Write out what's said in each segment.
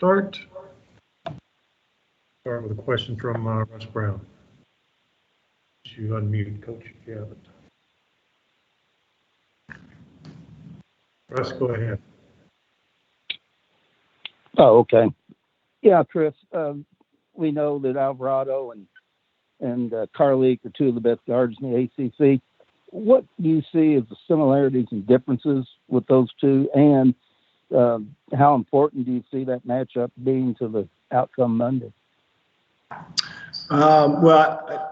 Start with a question from Russ Brown. You unmute, Coach, if you haven't. Russ, go ahead. Oh, okay. Yeah, Chris, we know that Alvarado and Carlik are two of the best guards in the ACC. What do you see as the similarities and differences with those two, and how important do you see that matchup being to the outcome Monday? Got a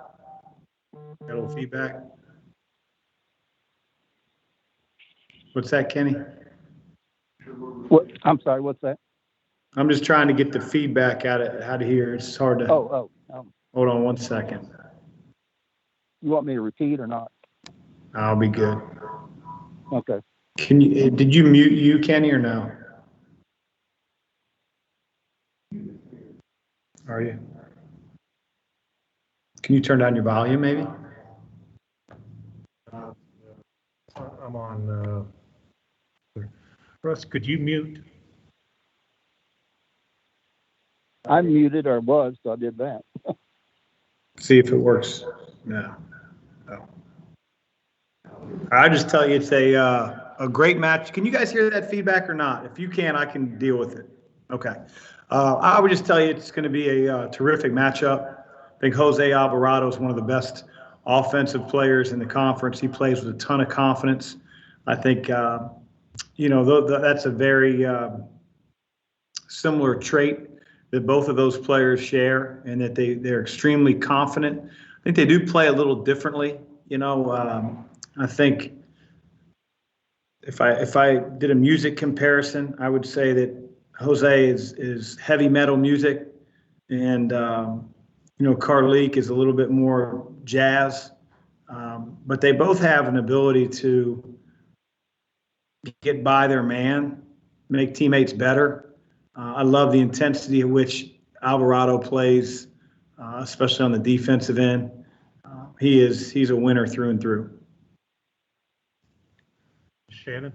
little feedback. What's that, Kenny? What? I'm sorry, what's that? I'm just trying to get the feedback out of here. It's hard to. Hold on 1 second. You want me to repeat or not? I'll be good. Okay. Did you mute you, Kenny, or no? Are you? Can you turn down your volume, maybe? I'm on. Russ, could you mute? I'm muted, or was, so I did that. See if it works. No. I just tell you, it's a great match. Can you guys hear that feedback or not? If you can, I can deal with it. Okay. I would just tell you it's going to be a terrific matchup. I think Jose Alvarado is one of the best offensive players in the conference. He plays with a ton of confidence. I think, that's a very similar trait that both of those players share, and that they're extremely confident. I think they do play a little differently. I think if I did a music comparison, I would say that Jose is heavy metal music, and Carlik is a little bit more jazz. But they both have an ability to get by their man, make teammates better. I love the intensity at which Alvarado plays, especially on the defensive end. He's a winner through and through. Shannon?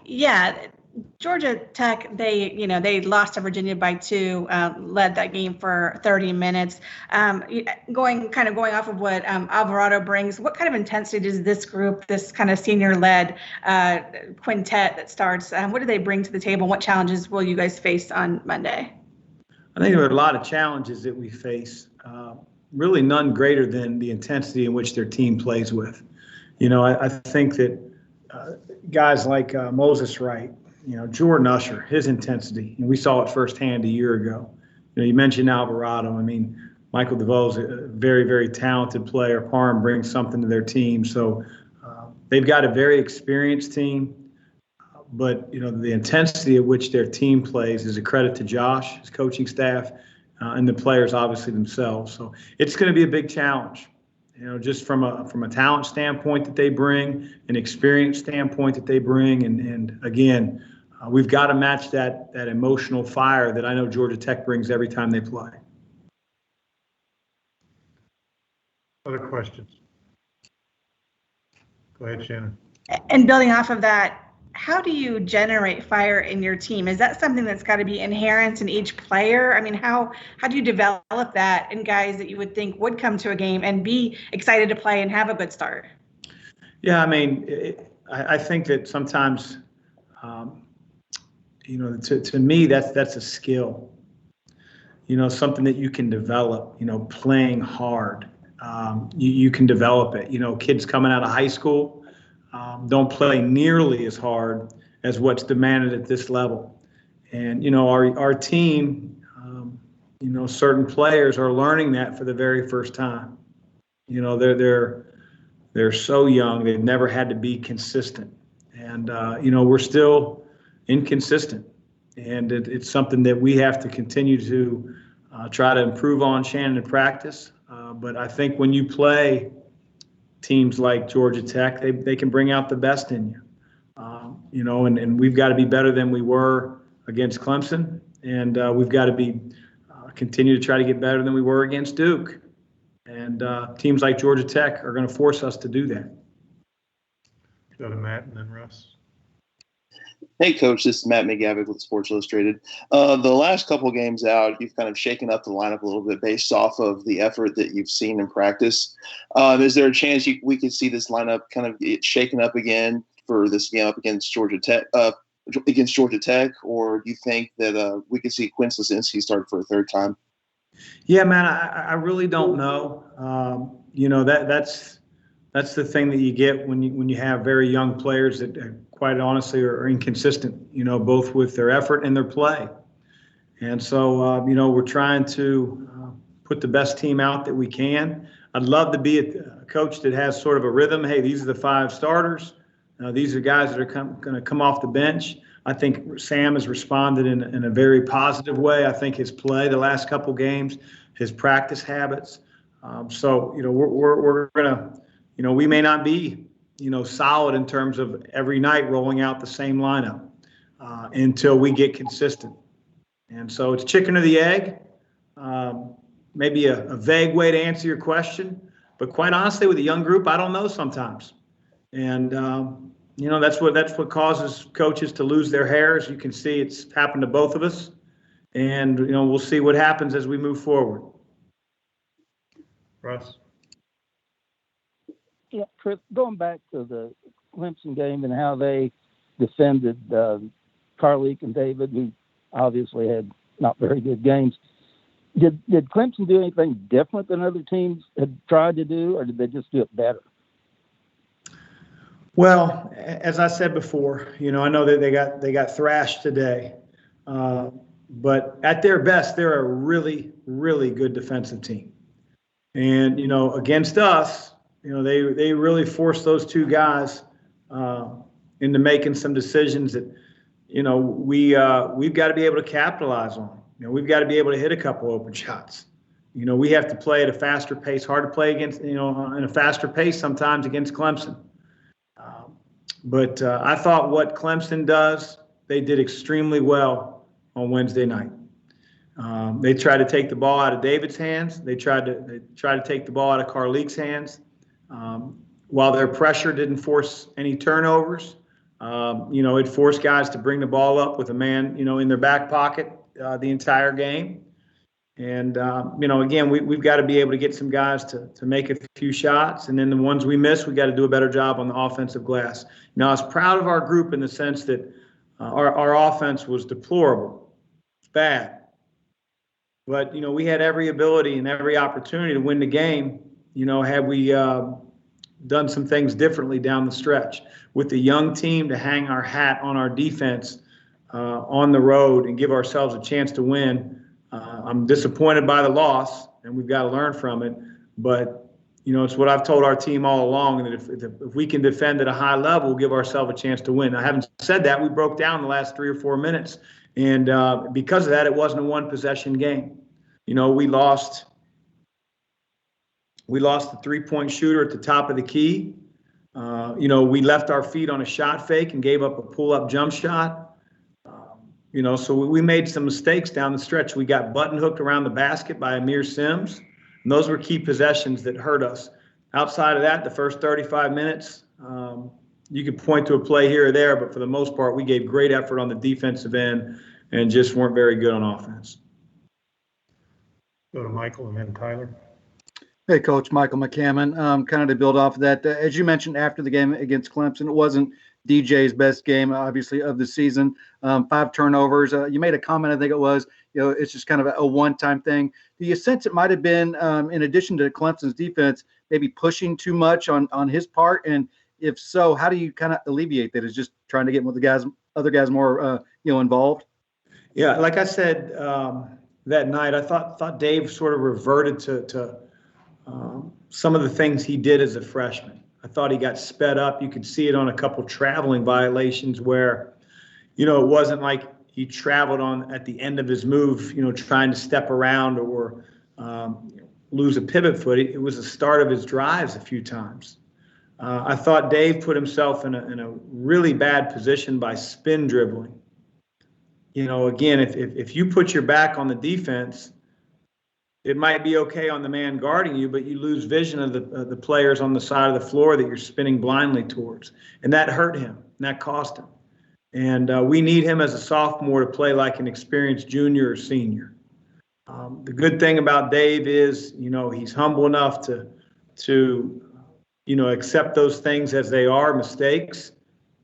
Yeah, Georgia Tech, they lost to Virginia by 2, led that game for 30 minutes. Going off of what Alvarado brings, what kind of intensity does this group, this kind of senior-led quintet that starts, what do they bring to the table? What challenges will you guys face on Monday? I think there are a lot of challenges that we face, really none greater than the intensity in which their team plays with. I think that guys like Moses Wright, Jordan Usher, his intensity, and we saw it firsthand a year ago. You mentioned Alvarado. I mean, Michael DeVoe's a very, very talented player. Parham brings something to their team. So they've got a very experienced team. But, the intensity at which their team plays is a credit to Josh, his coaching staff, and the players obviously themselves. So it's going to be a big challenge, just from a talent standpoint that they bring, an experience standpoint that they bring. And again, we've got to match that emotional fire that I know Georgia Tech brings every time they play. Other questions? Go ahead, Shannon. And building off of that, how do you generate fire in your team? Is that something that's got to be inherent in each player? I mean, how do you develop that in guys that you would think would come to a game and be excited to play and have a good start? Yeah, I mean, I think that sometimes, to me, that's a skill. Something that you can develop. Playing hard. You can develop it. Kids coming out of high school don't play nearly as hard as what's demanded at this level. And, our team, certain players are learning that for the very first time. They're so young, they've never had to be consistent. And, we're still inconsistent. And it's something that we have to continue to try to improve on, Shannon, in practice. But I think when you play teams like Georgia Tech, they can bring out the best in you. And we've got to be better than we were against Clemson, and we've got to continue to try to get better than we were against Duke. And teams like Georgia Tech are going to force us to do that. Go to Matt and then Russ. Hey, Coach, this is Matt McGavick with Sports Illustrated. The last couple games out, you've kind of shaken up the lineup a little bit based off of the effort that you've seen in practice. Is there a chance we could see this lineup kind of get shaken up again for this game up against Georgia Tech? Or do you think that we could see Quinn Slazinski start for a third time? Yeah, man, I really don't know. That's the thing that you get when you have very young players that quite honestly are inconsistent, both with their effort and their play. And so, we're trying to put the best team out that we can. I'd love to be a coach that has sort of a rhythm. Hey, these are the 5 starters. These are guys that are going to come off the bench. I think Sam has responded in a very positive way. I think his play the last couple games, his practice habits. We're going to, we may not be, solid in terms of every night rolling out the same lineup until we get consistent. And so it's chicken or the egg. Maybe a vague way to answer your question, but quite honestly, with a young group, I don't know sometimes. And that's what causes coaches to lose their hair. As you can see, it's happened to both of us. And we'll see what happens as we move forward. Russ? Yeah, Chris, going back to the Clemson game and how they defended Carleek and David, who obviously had not very good games. Did Clemson do anything different than other teams had tried to do, or did they just do it better? Well, as I said before, I know that they got thrashed today, but at their best, they're a really, really good defensive team. And against us, they really forced those 2 guys into making some decisions that we've got to be able to capitalize on. We've got to be able to hit a couple open shots. We have to play at a faster pace. Hard to play against in a faster pace sometimes against Clemson. But I thought what Clemson does, they did extremely well on Wednesday night. They tried to take the ball out of David's hands. They tried to take the ball out of Carleek's hands. While their pressure didn't force any turnovers, it forced guys to bring the ball up with a man, in their back pocket the entire game. And, again, we've got to be able to get some guys to make a few shots. And then the ones we miss, we got to do a better job on the offensive glass. I was proud of our group in the sense that our offense was deplorable. It's bad. But, we had every ability and every opportunity to win the game, had we done some things differently down the stretch. With the young team to hang our hat on our defense on the road and give ourselves a chance to win, I'm disappointed by the loss, and we've got to learn from it. But, it's what I've told our team all along, that if we can defend at a high level, we'll give ourselves a chance to win. I haven't said that. We broke down the last 3 or 4 minutes, and because of that, it wasn't a one-possession game. We lost the 3-point shooter at the top of the key. We left our feet on a shot fake and gave up a pull-up jump shot. So we made some mistakes down the stretch. We got button hooked around the basket by Amir Sims, and those were key possessions that hurt us. Outside of that, the first 35 minutes, you could point to a play here or there, but for the most part, we gave great effort on the defensive end and just weren't very good on offense. Go to Michael and then Tyler. Hey, Coach, Michael McCammon. Kind of to build off of that, as you mentioned after the game against Clemson, it wasn't DJ's best game, obviously, of the season. 5 turnovers. You made a comment, I think it was, it's just kind of a one-time thing. Do you sense it might have been, in addition to Clemson's defense, maybe pushing too much on his part? And if so, how do you kind of alleviate that? Is just trying to get other guys more, involved? Yeah, like I said that night, I thought Dave sort of reverted to some of the things he did as a freshman. I thought he got sped up. You could see it on a couple traveling violations where, it wasn't like he traveled on at the end of his move, trying to step around or lose a pivot foot. It was the start of his drives a few times. I thought Dave put himself in a really bad position by spin dribbling. Again, if you put your back on the defense, it might be okay on the man guarding you, but you lose vision of the players on the side of the floor that you're spinning blindly towards. And that hurt him, and that cost him. And we need him as a sophomore to play like an experienced junior or senior. The good thing about Dave is, he's humble enough to accept those things as they are, mistakes,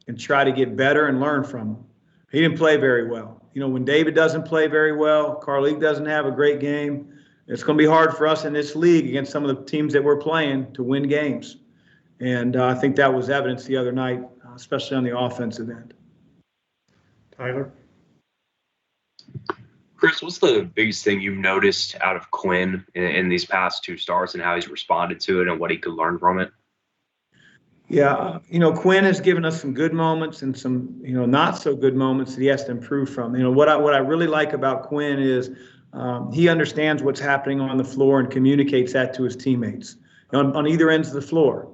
and try to get better and learn from them. He didn't play very well. When David doesn't play very well, Carleek doesn't have a great game, it's going to be hard for us in this league against some of the teams that we're playing to win games. And I think that was evidence the other night, especially on the offensive end. Tyler? Chris, what's the biggest thing you've noticed out of Quinn in these past 2 starts and how he's responded to it and what he could learn from it? Yeah, Quinn has given us some good moments and some, not so good moments that he has to improve from. What I really like about Quinn is he understands what's happening on the floor and communicates that to his teammates on either ends of the floor.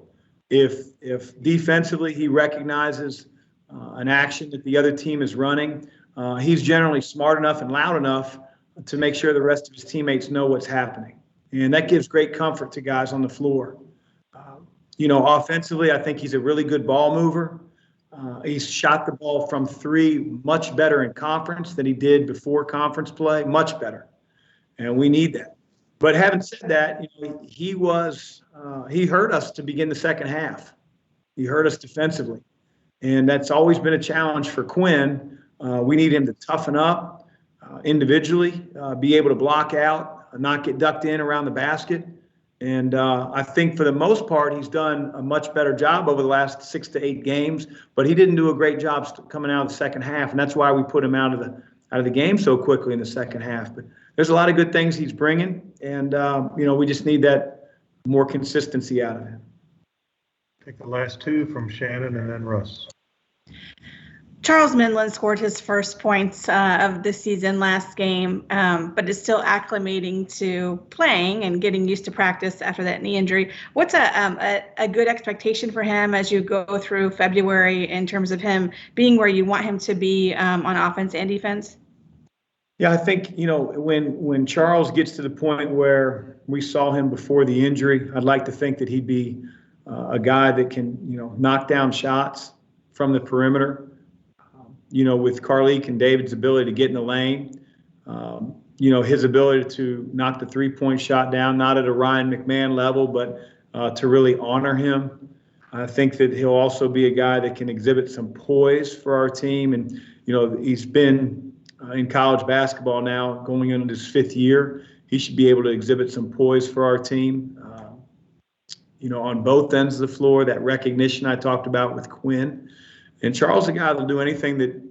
If defensively he recognizes an action that the other team is running, he's generally smart enough and loud enough to make sure the rest of his teammates know what's happening. And that gives great comfort to guys on the floor. Offensively, I think he's a really good ball mover. He's shot the ball from 3 much better in conference than he did before conference play, much better. And we need that. But having said that, he hurt us to begin the second half. He hurt us defensively. And that's always been a challenge for Quinn. We need him to toughen up individually, be able to block out, not get ducked in around the basket. And I think for the most part, he's done a much better job over the last 6 to 8 games, but he didn't do a great job coming out of the second half. And that's why we put him out of the game so quickly in the second half. But there's a lot of good things he's bringing. And, we just need that more consistency out of him. Take the last 2 from Shannon and then Russ. Charles Minlin scored his first points of the season last game, but is still acclimating to playing and getting used to practice after that knee injury. What's a good expectation for him as you go through February in terms of him being where you want him to be on offense and defense? Yeah, I think, when Charles gets to the point where we saw him before the injury, I'd like to think that he'd be a guy that can, knock down shots from the perimeter. With Carleek and David's ability to get in the lane, his ability to knock the 3-point shot down, not at a Ryan McMahon level, but to really honor him. I think that he'll also be a guy that can exhibit some poise for our team. And, he's been in college basketball now going into his 5th year. He should be able to exhibit some poise for our team, on both ends of the floor, that recognition I talked about with Quinn. And Charles is a guy that'll do anything that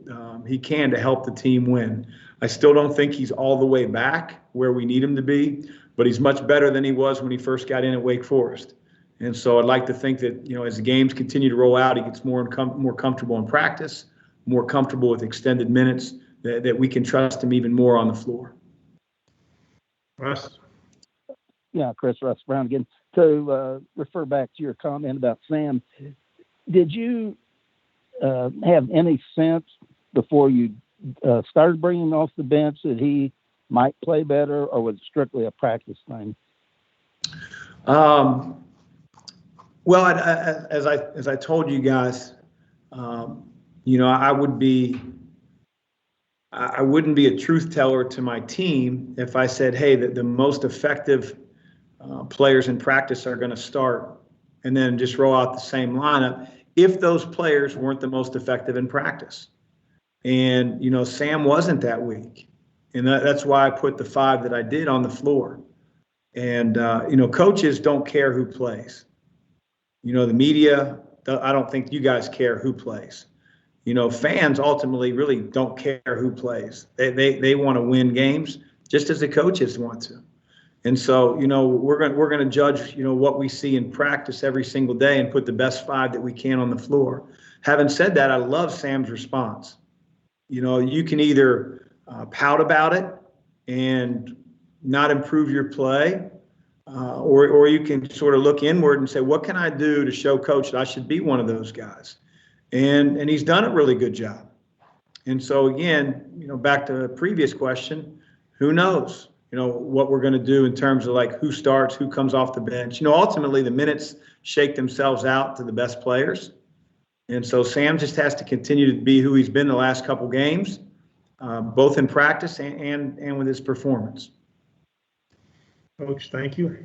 he can to help the team win. I still don't think he's all the way back where we need him to be, but he's much better than he was when he first got in at Wake Forest. And so I'd like to think that, as the games continue to roll out, he gets more comfortable in practice, more comfortable with extended minutes, that we can trust him even more on the floor. Russ? Yeah, Chris, Russ Brown again. To refer back to your comment about Sam, did you have any sense before you started bringing him off the bench that he might play better, or was it strictly a practice thing? Well, as I told you guys, I wouldn't be a truth teller to my team if I said, hey, the most effective players in practice are going to start, and then just roll out the same lineup if those players weren't the most effective in practice. And, Sam wasn't that week. And that's why I put the 5 that I did on the floor. And, coaches don't care who plays. The media, I don't think you guys care who plays. Fans ultimately really don't care who plays. They want to win games just as the coaches want to. And so, we're going to judge, what we see in practice every single day and put the best 5 that we can on the floor. Having said that, I love Sam's response. You can either pout about it and not improve your play, or you can sort of look inward and say, what can I do to show coach that I should be one of those guys? And he's done a really good job. And so again, back to the previous question, who knows? What we're going to do in terms of like who starts, who comes off the bench. Ultimately the minutes shake themselves out to the best players. And so Sam just has to continue to be who he's been the last couple games, both in practice and with his performance. Coach, thank you.